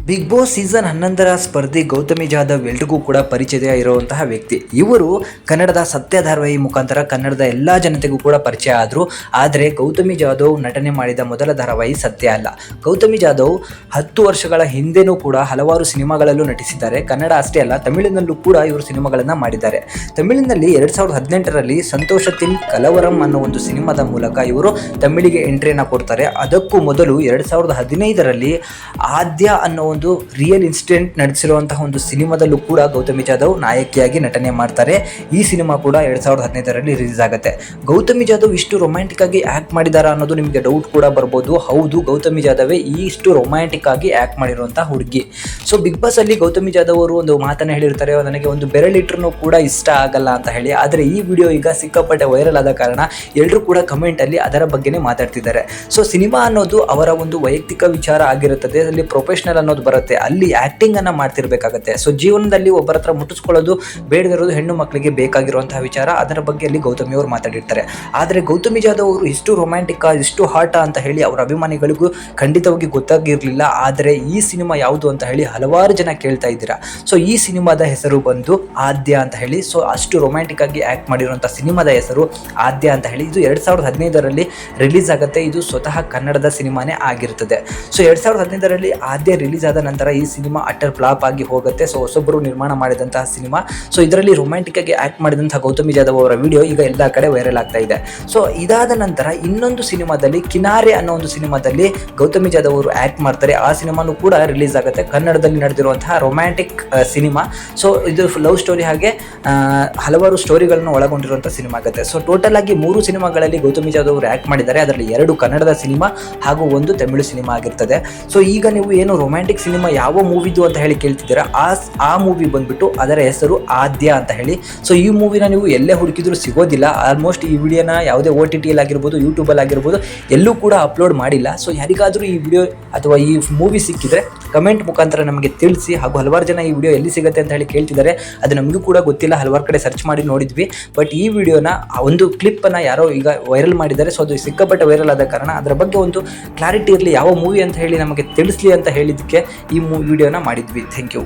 Big boss season 11ರ ಸ್ಪರ್ಧಿ ಗೌತಮಿ ಜಾಧವ್ ಎಲ್ರಿಗೂ ಕೂಡ ಪರಿಚಯ ಇರುವಂತಹ ವ್ಯಕ್ತಿ. ಇವರು ಕನ್ನಡದ ಸತ್ಯ ಧಾರಾವಾಹಿ ಮುಖಾಂತರ ಕನ್ನಡದ ಎಲ್ಲ ಜನತೆಗೂ ಕೂಡ ಪರಿಚಯ ಆದರು. ಆದರೆ ಗೌತಮಿ ಜಾಧವ್ ನಟನೆ ಮಾಡಿದ ಮೊದಲ ಧಾರಾವಾಹಿ ಸತ್ಯ ಅಲ್ಲ. ಗೌತಮಿ ಜಾಧವ್ 10 ವರ್ಷಗಳ ಹಿಂದೆನೂ ಕೂಡ ಹಲವಾರು ಸಿನಿಮಾಗಳಲ್ಲೂ ನಟಿಸಿದ್ದಾರೆ. ಕನ್ನಡ ಅಷ್ಟೇ ಅಲ್ಲ, ತಮಿಳಿನಲ್ಲೂ ಕೂಡ ಇವರು ಸಿನಿಮಾಗಳನ್ನು ಮಾಡಿದ್ದಾರೆ. ತಮಿಳಿನಲ್ಲಿ 2018ರಲ್ಲಿ ಸಂತೋಷತಿನ್ ಕಲವರಂ ಅನ್ನೋ ಒಂದು ಸಿನಿಮಾದ ಮೂಲಕ ಇವರು ತಮಿಳಿಗೆ ಎಂಟ್ರಿಯನ್ನು ಕೊಡ್ತಾರೆ. ಅದಕ್ಕೂ ಮೊದಲು 2015ರಲ್ಲಿ ಆದ್ಯ ಅನ್ನೋ ಒಂದು ರಿಯಲ್ ಇನ್ಸಿಡೆಂಟ್ ನಡೆಸಿರುವಂತಹ ಒಂದು ಸಿನಿಮಾದಲ್ಲೂ ಕೂಡ ಗೌತಮಿ ಜಾಧವ್ ನಾಯಕಿಯಾಗಿ ನಟನೆ ಮಾಡ್ತಾರೆ. ಈ ಸಿನಿಮಾ ಕೂಡ 2015ರಲ್ಲಿ ರಿಲೀಸ್ ಆಗುತ್ತೆ. ಗೌತಮಿ ಜಾಧವ್ ಇಷ್ಟು ರೊಮ್ಯಾಂಟಿಕ್ ಆಗಿ ಆಕ್ಟ್ ಮಾಡಿದಾರ ಅನ್ನೋದು ನಿಮಗೆ ಡೌಟ್ ಕೂಡ ಬರ್ಬೋದು. ಹೌದು, ಗೌತಮಿ ಜಾಧವೇ ಇಷ್ಟು ರೊಮ್ಯಾಂಟಿಕ್ ಆಗಿ ಆಕ್ಟ್ ಮಾಡಿರುವಂತಹ ಹುಡುಗಿ. ಸೊ ಬಿಗ್ ಬಾಸ್ ಅಲ್ಲಿ ಗೌತಮಿ ಜಾಧವ್ ಅವರು ಒಂದು ಮಾತನ್ನ ಹೇಳಿರ್ತಾರೆ, ನನಗೆ ಒಂದು ಬೆರಳಿಟ್ರೂ ಕೂಡ ಇಷ್ಟ ಆಗಲ್ಲ ಅಂತ ಹೇಳಿ. ಆದರೆ ಈ ವಿಡಿಯೋ ಈಗ ಸಿಕ್ಕಾಪಟ್ಟೆ ವೈರಲ್ ಆದ ಕಾರಣ ಎಲ್ಲರೂ ಕೂಡ ಕಮೆಂಟ್ ಅಲ್ಲಿ ಅದರ ಬಗ್ಗೆನೇ ಮಾತಾಡ್ತಿದ್ದಾರೆ. ಸೊ ಸಿನಿಮಾ ಅನ್ನೋದು ಅವರ ಒಂದು ವೈಯಕ್ತಿಕ ವಿಚಾರ ಆಗಿರುತ್ತದೆ. ಅಲ್ಲಿ ಪ್ರೊಫೆಷನಲ್ ಅನ್ನೋದು ಬರುತ್ತೆ, ಅಲ್ಲಿ ಆಕ್ಟಿಂಗ್ ಅನ್ನ ಮಾಡ್ತಿರ್ಬೇಕಾಗತ್ತೆ. ಸೊ ಜೀವನದಲ್ಲಿ ಒಬ್ಬರ ಹತ್ರ ಮುಟ್ಟಿಸ್ಕೊಳ್ಳೋದು ಬೇಡದಿರೋದು ಹೆಣ್ಣು ಮಕ್ಕಳಿಗೆ ಬೇಕಾಗಿರುವಂತಹ ವಿಚಾರ. ಅದರ ಬಗ್ಗೆ ಅಲ್ಲಿ ಗೌತಮಿ ಅವರು ಮಾತಾಡಿರ್ತಾರೆ. ಆದರೆ ಗೌತಮಿ ಜಾಧವ್ ಅವರು ಇಷ್ಟು ರೊಮ್ಯಾಂಟಿಕ್, ಇಷ್ಟು ಹಾಟ ಅಂತ ಹೇಳಿ ಅವರ ಅಭಿಮಾನಿಗಳಿಗೂ ಖಂಡಿತವಾಗಿ ಗೊತ್ತಾಗಿರಲಿಲ್ಲ. ಆದರೆ ಈ ಸಿನಿಮಾ ಯಾವುದು ಅಂತ ಹೇಳಿ ಹಲವಾರು ಜನ ಕೇಳ್ತಾ ಇದ್ದೀರಾ. ಸೊ ಈ ಸಿನಿಮಾದ ಹೆಸರು ಬಂದು ಆದ್ಯ ಅಂತ ಹೇಳಿ. ಸೊ ಅಷ್ಟು ರೊಮ್ಯಾಂಟಿಕ್ ಆಗಿ ಆಕ್ಟ್ ಮಾಡಿರುವಂತಹ ಸಿನಿಮಾದ ಹೆಸರು ಆದ್ಯ ಅಂತ ಹೇಳಿ. ಇದು 2015ರಲ್ಲಿ ರಿಲೀಸ್ ಆಗುತ್ತೆ. ಇದು ಸ್ವತಃ ಕನ್ನಡದ ಸಿನಿಮಾನೇ ಆಗಿರ್ತದೆ. ಸೊ 2015ರಲ್ಲಿ ಆದ್ಯ ರಿಲೀಸ್ ಆದ ನಂತರ ಈ ಸಿನಿಮಾ ಅಟರ್ ಫ್ಲಾಪ್ ಆಗಿ ಹೋಗುತ್ತೆ. ಸೊ ಹೊಸೊಬ್ಬರು ನಿರ್ಮಾಣ ಮಾಡಿದಂತಹ ಸಿನಿಮಾ. ಸೊ ಇದರಲ್ಲಿ ರೊಮ್ಯಾಂಟಿಕ್ ಆಗಿ ಆಕ್ಟ್ ಮಾಡಿದಂತಹ ಗೌತಮಿ ಜಾಧವ್ ಅವರ ವಿಡಿಯೋ ಈಗ ಎಲ್ಲ ಕಡೆ ವೈರಲ್ ಆಗ್ತಾ ಇದೆ. ಸೊ ಇದಾದ ನಂತರ ಇನ್ನೊಂದು ಸಿನಿಮಾದಲ್ಲಿ ಕಿನಾರೆ ಅನ್ನೋ ಒಂದು ಸಿನಿಮಾದಲ್ಲಿ ಗೌತಮಿ ಜಾಧವ್ ಅವರು ಆಕ್ಟ್ ಮಾಡ್ತಾರೆ. ಆ ಸಿನಿಮಾನು ಕೂಡ ರಿಲೀಸ್ ಆಗುತ್ತೆ. ಕನ್ನಡದಲ್ಲಿ ನಡೆದಿರುವಂತಹ ರೊಮ್ಯಾಂಟಿಕ್ ಸಿನಿಮಾ. ಸೊ ಇದು ಲವ್ ಸ್ಟೋರಿ ಹಾಗೆ ಹಲವಾರು ಸ್ಟೋರಿಗಳನ್ನು ಒಳಗೊಂಡಿರುವಂತಹ ಸಿನಿಮಾ ಆಗುತ್ತೆ. ಸೊ ಟೋಟಲ್ ಆಗಿ 3 ಸಿನಿಮಾಗಳಲ್ಲಿ ಗೌತಮಿ ಜಾಧವ್ ಅವರು ಆಕ್ಟ್ ಮಾಡಿದ್ದಾರೆ. ಅದರಲ್ಲಿ 2 ಕನ್ನಡದ ಸಿನಿಮಾ ಹಾಗೂ 1 ತಮಿಳು ಸಿನಿಮಾ ಆಗಿರ್ತದೆ. ಸೊ ಈಗ ನೀವು ಏನು ರೊಮ್ಯಾಂಟಿಕ್ ಸಿನಿಮಾ ಯಾವ ಮೂವಿದು ಅಂತ ಹೇಳಿ ಕೇಳ್ತಿದ್ದೀರಾ, ಆ ಮೂವಿ ಬಂದ್ಬಿಟ್ಟು ಅದರ ಹೆಸರು ಆದ್ಯ ಅಂತ ಹೇಳಿ. ಸೊ ಈ ಮೂವಿನ ನೀವು ಎಲ್ಲೇ ಹುಡುಕಿದ್ರು ಸಿಗೋದಿಲ್ಲ. ಆಲ್ಮೋಸ್ಟ್ ಈ ವಿಡಿಯೋನ ಯಾವುದೇ OTTಯಲ್ಲಿ ಆಗಿರ್ಬೋದು, ಯೂಟ್ಯೂಬಲ್ಲಿ ಆಗಿರ್ಬೋದು, ಎಲ್ಲೂ ಕೂಡ ಅಪ್ಲೋಡ್ ಮಾಡಿಲ್ಲ. ಸೊ ಯಾರಿಗಾದರೂ ಈ ವಿಡಿಯೋ ಅಥವಾ ಈ ಮೂವಿ ಸಿಕ್ಕಿದ್ರೆ ಕಮೆಂಟ್ ಮುಖಾಂತರ ನಮಗೆ ತಿಳಿಸಿ. ಹಾಗೂ ಹಲವಾರು ಜನ ಈ ವಿಡಿಯೋ ಎಲ್ಲಿ ಸಿಗುತ್ತೆ ಅಂತ ಹೇಳಿ ಕೇಳ್ತಿದ್ದಾರೆ. ಅದು ನಮಗೂ ಕೂಡ ಗೊತ್ತಿಲ್ಲ, ಹಲವಾರು ಕಡೆ ಸರ್ಚ್ ಮಾಡಿ ನೋಡಿದ್ವಿ. ಬಟ್ ಈ ವಿಡಿಯೋನ ಒಂದು ಕ್ಲಿಪ್ಪನ್ನು ಯಾರೋ ಈಗ ವೈರಲ್ ಮಾಡಿದ್ದಾರೆ. ಸೊ ಅದು ಸಿಕ್ಕಾಪಟ್ಟೆ ವೈರಲ್ ಆದ ಕಾರಣ ಅದರ ಬಗ್ಗೆ ಒಂದು ಕ್ಲಾರಿಟಿ ಇರಲಿ, ಯಾವ ಮೂವಿ ಅಂತ ಹೇಳಿ ನಮಗೆ ತಿಳಿಸ್ಲಿ ಅಂತ ಹೇಳಿದ್ದಕ್ಕೆ ಈ ವಿಡಿಯೋನ ಮಾಡಿದ್ವಿ. Thank you.